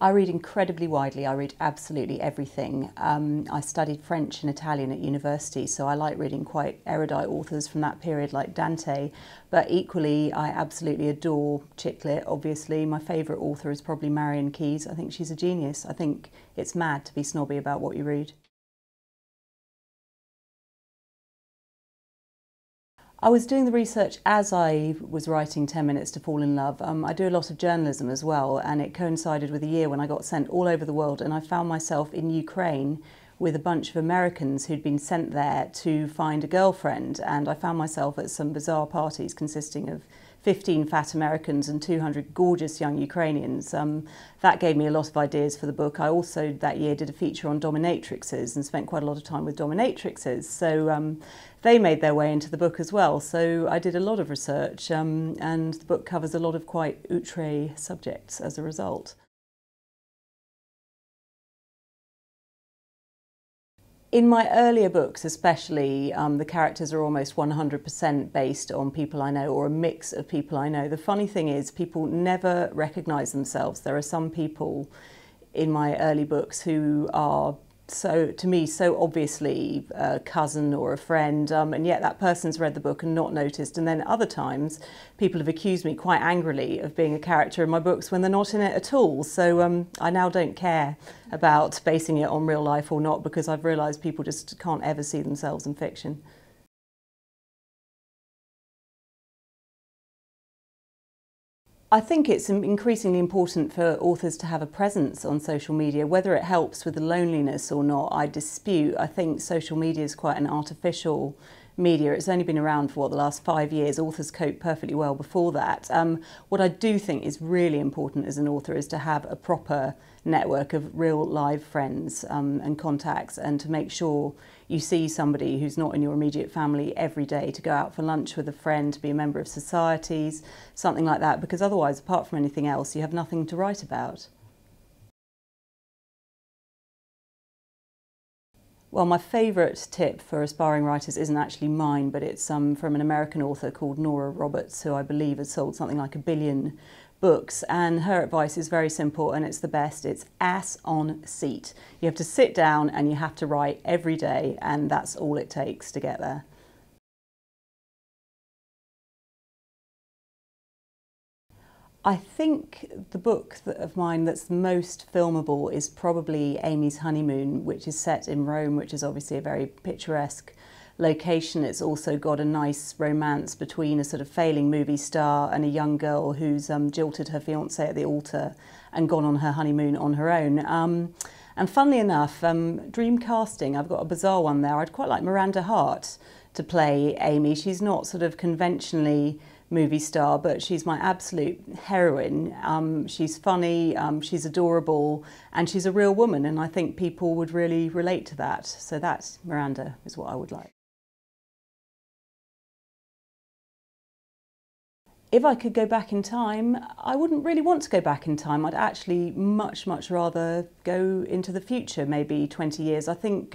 I read incredibly widely. I read absolutely everything. I studied French and Italian at university, so I like reading quite erudite authors from that period like Dante. But equally, I absolutely adore chick lit, obviously. My favourite author is probably Marian Keyes. I think she's a genius. I think it's mad to be snobby about what you read. I was doing the research as I was writing 10 Minutes to Fall in Love. I do a lot of journalism as well, and it coincided with a year when I got sent all over the world, and I found myself in Ukraine with a bunch of Americans who'd been sent there to find a girlfriend, and I found myself at some bizarre parties consisting of 15 fat Americans and 200 gorgeous young Ukrainians. That gave me a lot of ideas for the book. I also that year did a feature on dominatrixes and spent quite a lot of time with dominatrixes. So they made their way into the book as well. So I did a lot of research and the book covers a lot of quite outre subjects as a result. In my earlier books especially, the characters are almost 100% based on people I know or a mix of people I know. The funny thing is people never recognise themselves. There are some people in my early books who are to me, so obviously a cousin or a friend, and yet that person's read the book and not noticed. And then other times, people have accused me quite angrily of being a character in my books when they're not in it at all. So I now don't care about basing it on real life or not, because I've realised people just can't ever see themselves in fiction. I think it's increasingly important for authors to have a presence on social media. Whether it helps with the loneliness or not, I dispute. I think social media is quite an artificial media. It's only been around for the last 5 years. Authors coped perfectly well before that. What I do think is really important as an author is to have a proper network of real live friends and contacts, and to make sure you see somebody who's not in your immediate family every day, to go out for lunch with a friend, to be a member of societies, something like that, because otherwise, apart from anything else, you have nothing to write about. Well, my favourite tip for aspiring writers isn't actually mine, but it's from an American author called Nora Roberts, who I believe has sold something like 1 billion books, and her advice is very simple and it's the best. It's ass on seat. You have to sit down and you have to write every day, and that's all it takes to get there. I think the book of mine that's most filmable is probably Amy's Honeymoon, which is set in Rome, which is obviously a very picturesque location. It's also got a nice romance between a sort of failing movie star and a young girl who's jilted her fiancé at the altar and gone on her honeymoon on her own. And funnily enough, dream casting, I've got a bizarre one there. I'd quite like Miranda Hart to play Amy. She's not sort of conventionally movie star, but she's my absolute heroine. She's funny, she's adorable, and she's a real woman, and I think people would really relate to that. So that's Miranda is what I would like. If I could go back in time, I wouldn't really want to go back in time. I'd actually much rather go into the future, maybe 20 years. I think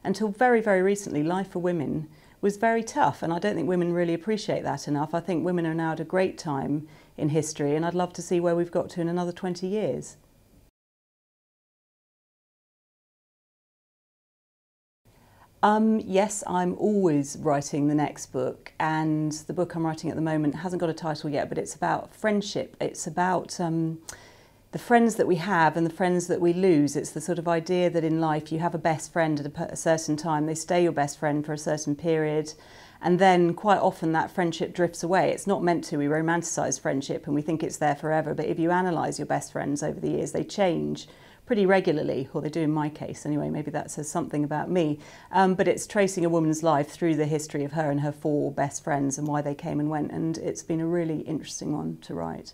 until very recently, life for women was very tough, and I don't think women really appreciate that enough. I think women are now at a great time in history, and I'd love to see where we've got to in another 20 years. Yes, I'm always writing the next book, and the book I'm writing at the moment hasn't got a title yet, but it's about friendship. It's about the friends that we have and the friends that we lose. It's the sort of idea that in life you have a best friend at a certain time, they stay your best friend for a certain period, and then quite often that friendship drifts away. It's not meant to. We romanticise friendship and we think it's there forever, but if you analyse your best friends over the years, they change pretty regularly, or they do in my case anyway. Maybe that says something about me. But it's tracing a woman's life through the history of her and her 4 best friends and why they came and went, and it's been a really interesting one to write.